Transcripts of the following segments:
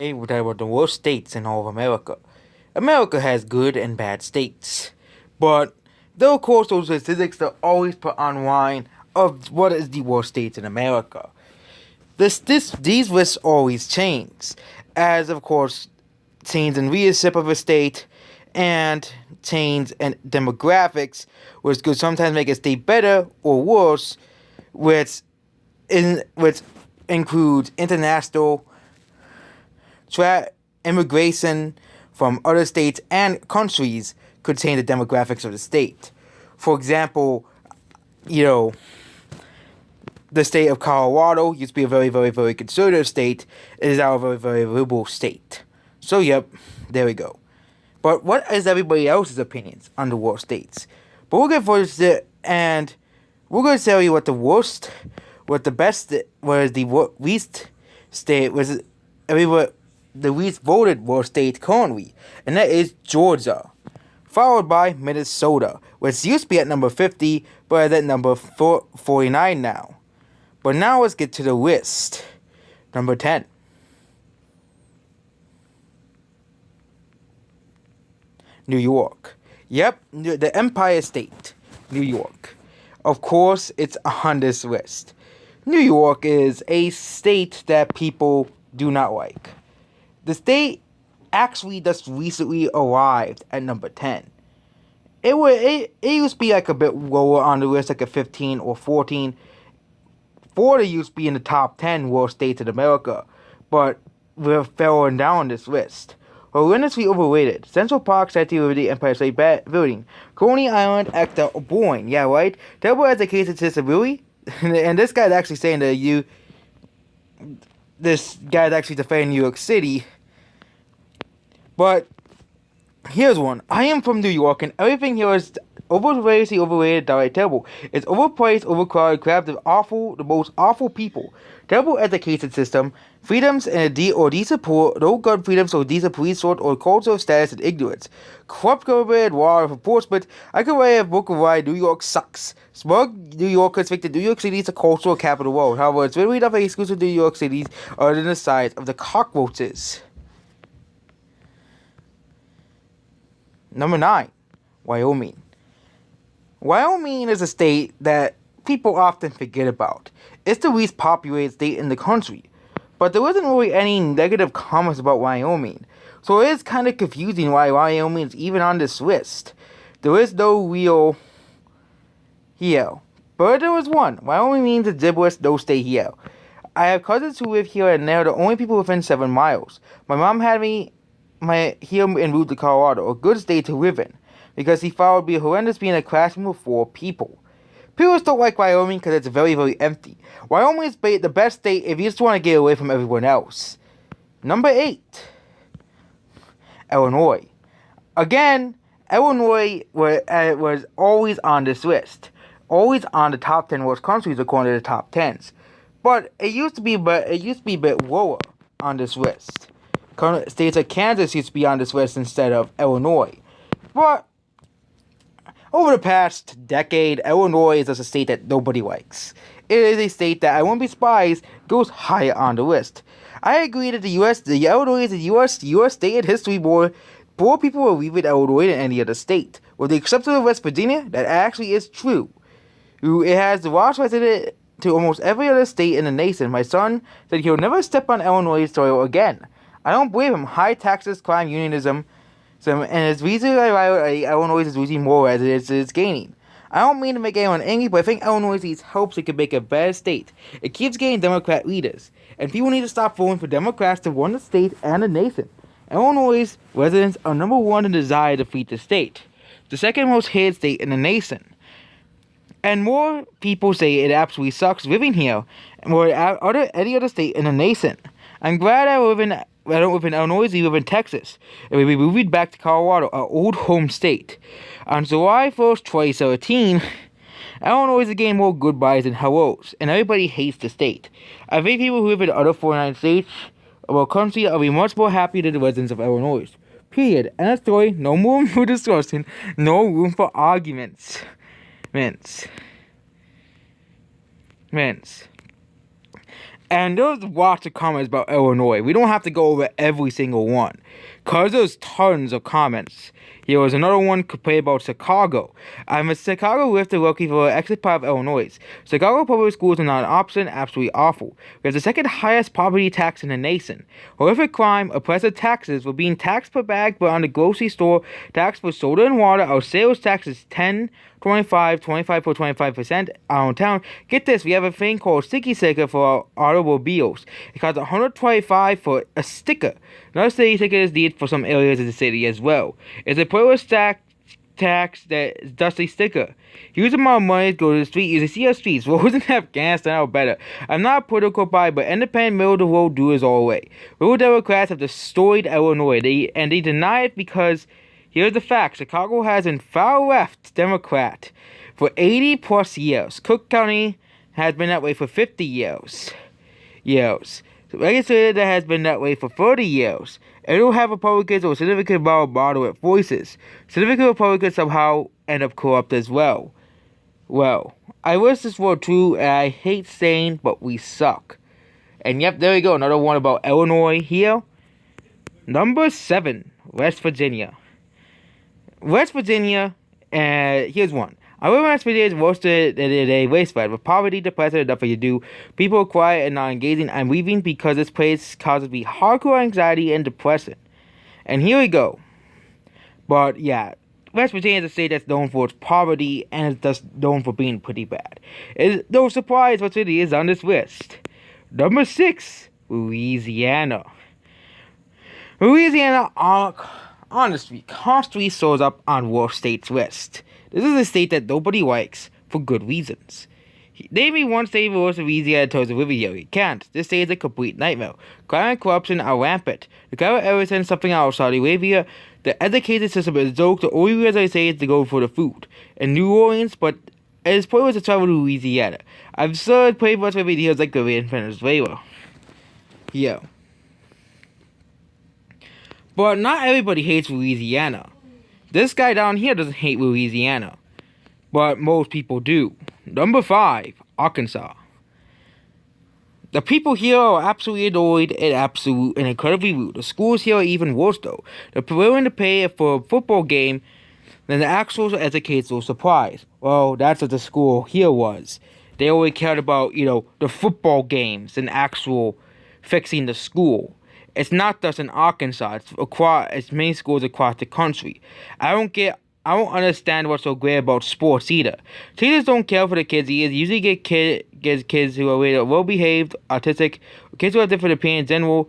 We're talking about the worst states in all of America. America has good and bad states, but there of course those statistics that always put online of what is the worst states in America. These lists always change, as of course change in leadership of a state and change in demographics, which could sometimes make a state better or worse, which includes international immigration from other states and countries could change the demographics of the state. For example, you know, the state of Colorado used to be a very, very, very conservative state. It is now a very, very liberal state. So, yep, there we go. But what is everybody else's opinions on the worst states? But we're going to focus it, and we're going to tell you what the worst, what the best, what is the least state, was the least voted worst state currently, and that is Georgia, followed by Minnesota, which used to be at number 50, but is at number 49 now. But now let's get to the list. Number 10. New York. Yep, the Empire State, New York. Of course, it's on this list. New York is a state that people do not like. The state actually just recently arrived at number 10. It used to be like a bit lower on the list, like a 15 or 14. Florida used to be in the top 10 worst states in America, but we're falling down this list. Horrendously overrated. Central Park, Statue of Liberty, Empire State Building. Coney Island, actor, boring. Yeah, right? Terrible education system, really? And this guy's actually saying that this guy's actually defending New York City. But here's one. I am from New York, and everything here is overrated, downright terrible. It's overpriced, overcrowded, crowded with the most awful people. Terrible education system, freedoms and decent poor, no gun freedoms or decent police sort or culture of status and ignorance. Corrupt government, law enforcement. I could write a book of why New York sucks. Smug New Yorkers think that New York City is a cultural capital world. However, it's really not very exclusive to New York City other than the size of the cockroaches. Number 9. Wyoming. Wyoming is a state that people often forget about. It's the least populated state in the country, but there wasn't really any negative comments about Wyoming, so it is kind of confusing why Wyoming is even on this list. There is no real here, but there was one. Wyoming means the gibberish, no stay here. I have cousins who live here, and they're the only people within 7 miles. My mom had me here en route to Colorado, a good state to live in, because he thought it would be horrendous being in a classroom with 4 people. People don't like Wyoming because it's very, very empty. Wyoming is the best state if you just want to get away from everyone else. Number 8. Illinois. Again, Illinois was always on this list. Always on the top 10 worst countries according to the top 10s. But it used to be a bit lower on this list. States like Kansas used to be on this list instead of Illinois. But over the past decade, Illinois is just a state that nobody likes. It is a state that I won't be surprised goes higher on the list. I agree that Illinois is the U.S. state in history more people will leave it Illinois than any other state. With the exception of West Virginia, that actually is true. It has the largest resident to almost every other state in the nation. My son said he'll never step on Illinois soil again. I don't blame him. High taxes, crime, unionism, and it's reason why Illinois is losing more as it's gaining. I don't mean to make anyone angry, but I think Illinois needs help so it can make a better state. It keeps getting Democrat leaders, and people need to stop voting for Democrats to run the state and the nation. Illinois residents are number 1 in desire to defeat the state, the second most hated state in the nation. And more people say it absolutely sucks living here more than any other state in the nation. I'm glad I don't live in Illinois, I live in Texas, and we'll be moving back to Colorado, our old home state. On July 1st, 2017, Illinois is getting more goodbyes than hellos, and everybody hates the state. I think people who live in other 49 states of our country will be much more happy than the residents of Illinois. Period. End of story. No more for discussion. No room for arguments. Mints. And there's lots of comments about Illinois. We don't have to go over every single one, because there's tons of comments. Here was another one complained about Chicago. I'm a Chicago lifted lucky for an exit part of Illinois. Chicago public schools are not an option, absolutely awful. We have the second highest poverty tax in the nation. Horrific crime, oppressive taxes, we're being taxed per bag, but on the grocery store, tax for soda and water, our sales tax is 10, 25 for 25% downtown. Get this, we have a thing called sticky sticker for our automobiles. It costs $125 for a sticker. Another city sticker is needed for some areas of the city as well. It's a polar tax that is dusty sticker. Use amount of money to go to the street. You see our streets. Roads in Afghanistan are better. I'm not a political guy, but independent middle of the road doers all the way. Rural Democrats have destroyed Illinois. They deny it because here's the fact. Chicago has a far-left Democrat for 80 plus years. Cook County has been that way for 50 years. Legislature that has been that way for 30 years. And it'll have Republicans or significant moderate voices. Significant Republicans somehow end up corrupt as well. Well, I wish this were true, and I hate saying, but we suck. And yep, there we go. Another one about Illinois here. Number 7, West Virginia. West Virginia, here's one. I live in West Virginia is worse than a wasteland. With poverty, depression, and nothing to do. People are quiet and not engaging. I'm leaving because this place causes me hardcore anxiety and depression. And here we go. But yeah, West Virginia is a state that's known for its poverty and it's just known for being pretty bad. It's no surprise what city is on this list. Number 6, Louisiana. Louisiana, honestly, constantly shows up on worst states list. This is a state that nobody likes for good reasons. Name me one state worse than Louisiana in terms of living here. You can't. This state is a complete nightmare. Crime and corruption are rampant. The government ever sends something out of Saudi Arabia. The education system is joke. The only reason I say is to go for the food. In New Orleans, but it is pointless to travel to Louisiana. I've served pretty much my videos like Korea and Venezuela. Yeah. But not everybody hates Louisiana. This guy down here doesn't hate Louisiana, but most people do. Number 5, Arkansas. The people here are absolutely annoyed and incredibly rude. The schools here are even worse though. They're willing to pay for a football game than the actual educational supplies. Well, that's what the school here was. They only cared about, the football games and actual fixing the school. It's not just in Arkansas. It's many schools across the country. I don't understand what's so great about sports either. Teachers don't care for the kids either. They usually get kids who are well behaved, autistic, kids who have different opinions in general,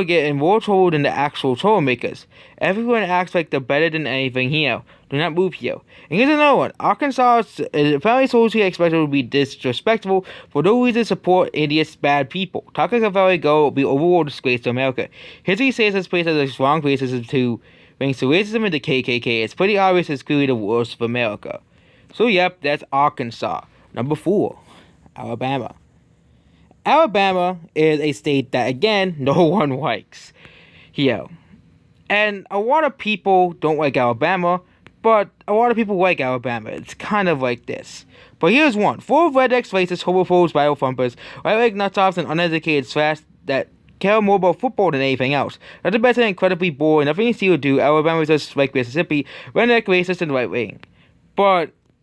get in more trouble than the actual troublemakers. Everyone acts like they're better than anything here. Do not move here. And here's another one. Arkansas is apparently socially expected to be disrespectful for no reason to support idiots, bad people. Talking about Valley Go will be overall disgrace to America. History says this place has a strong racism to ranks to racism and the KKK. It's pretty obvious it's clearly the worst of America. So yep, that's Arkansas. Number 4, Alabama. Alabama is a state that, again, no one likes here. And a lot of people don't like Alabama, but a lot of people like Alabama. It's kind of like this. But here's one. Full of rednecks, racists, homophobes, Bible thumpers, right-leg nutsoffs, and uneducated trash that care more about football than anything else. Not the best and incredibly boring. Nothing you see or do. Alabama is just like Mississippi. Redneck, racist, and right-wing.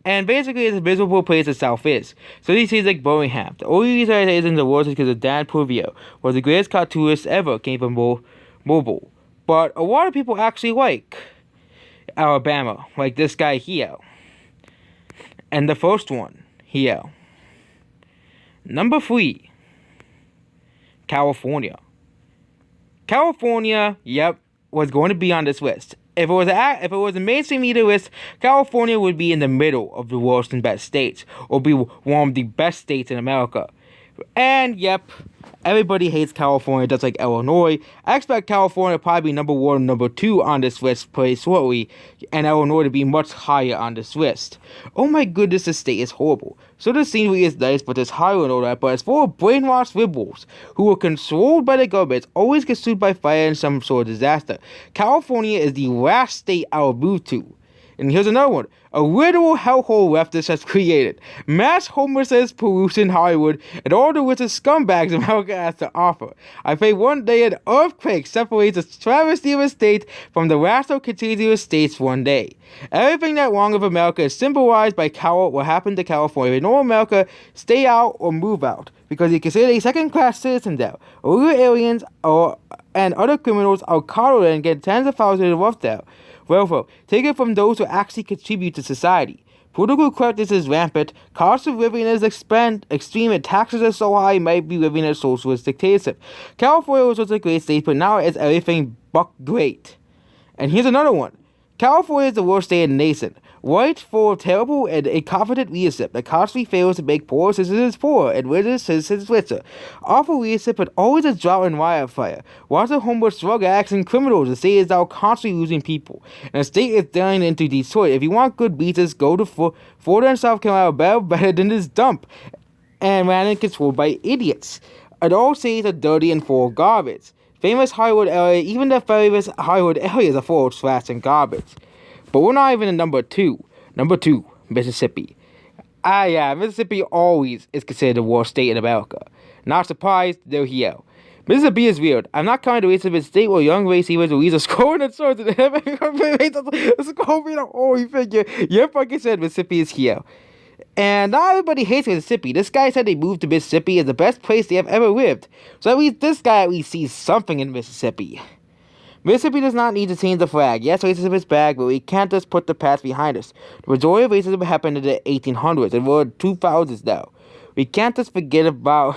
And basically, it's a miserable place the South is. So these cities like Birmingham. The only reason it isn't the worst is because of Dan Purvio, was the greatest cartoonist ever, came from Mobile. But a lot of people actually like Alabama, like this guy here. And the first one here. Number 3, California. California, yep, was going to be on this list. If it was a mainstream media list, California would be in the middle of the worst and best states, or be one of the best states in America. And yep, everybody hates California just like Illinois. I expect California to probably be number 1 and number 2 on this list pretty shortly, and Illinois to be much higher on this list. Oh my goodness, this state is horrible. So the scenery is nice, but it's higher and all that, but it's full of brainwashed liberals who are controlled by the government, always get sued by fire in some sort of disaster. California is the last state I will move to. And here's another one. A literal hellhole leftist has created. Mass homelessness, pollution, Hollywood, and all the richest scumbags America has to offer. I pray one day an earthquake separates the travesty of a state from the rational contiguous states one day. Everything that wrong of America is symbolized by what happened to California. No America, stay out or move out, because you consider a second-class citizen there. Illegal aliens and other criminals are coddled and get tens of thousands of welfare. Take it from those who actually contribute to society. Political correctness is rampant, cost of living is extreme, and taxes are so high you might be living in a socialist dictatorship. California was once a great state, but now it's everything but great. And here's another one. California is the worst state in the nation. White, full of terrible and incompetent leadership that constantly fails to make poor citizens poor and richer citizens richer. Awful leadership, but always a drought and wildfire. Lots of homeless, drug addicts, and criminals. The state is now constantly losing people. And the state is dying into Detroit. If you want good beaches, go to Florida and South Carolina. Better than this dump. And ran and controlled by idiots. And all cities are dirty and full of garbage. Famous Hollywood area, even the famous Hollywood areas are full of trash and garbage. But we're not even in number two. Number two, Mississippi. Mississippi always is considered the worst state in America. Not surprised, they're here. Mississippi is weird. I'm not coming to race of a state where young race heroes will use a score and swords and holy figure. Yep, like I said, Mississippi is here. And not everybody hates Mississippi. This guy said they moved to Mississippi as the best place they have ever lived. So at least this guy sees something in Mississippi. Mississippi does not need to change the flag. Yes, racism is bad, but we can't just put the past behind us. The majority of racism happened in the 1800s, and we're in 2000s now. We can't just forget about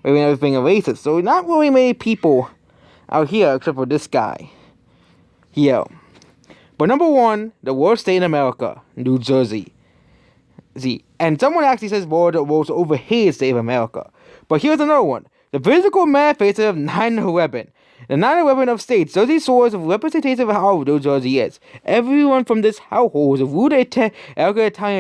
everything racist. So not really many people out here, except for this guy. Here. But number one, the worst state in America, New Jersey. And someone actually says more the most overhated state of America. But here's another one. The physical manifestation of 9/11. The 9/11 of states, Jersey source of representation of how New Jersey is. Everyone from this household is a rude Italian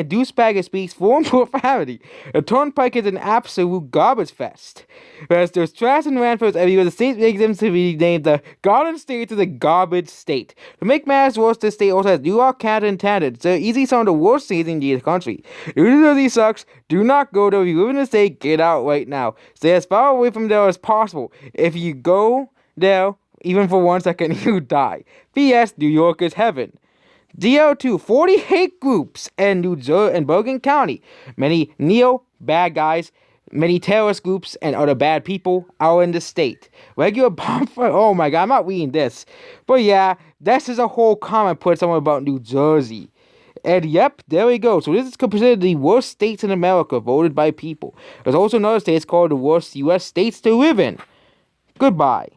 douchebag who speaks foreign profanity. The Turnpike is an absolute garbage fest. Whereas there's trash and landfills everywhere, the state makes them to be named the Garden State to the Garbage State. To make matters worse, this state also has New York, Canada, and Canada. It's easily some of the worst states in the country. New Jersey sucks. Do not go there. If you live in the state, get out right now. Stay as far away from there as possible. If you go there, even for 1 second, you die. P.S. New York is heaven. DL2, 40 hate groups in Bergen County. Many bad guys, many terrorist groups, and other bad people are in the state. Regular bonfire. Oh my god, I'm not reading this. But yeah, this is a whole comment put somewhere about New Jersey. And yep, there we go. So this is considered the worst states in America, voted by people. There's also another state called the worst U.S. states to live in. Goodbye.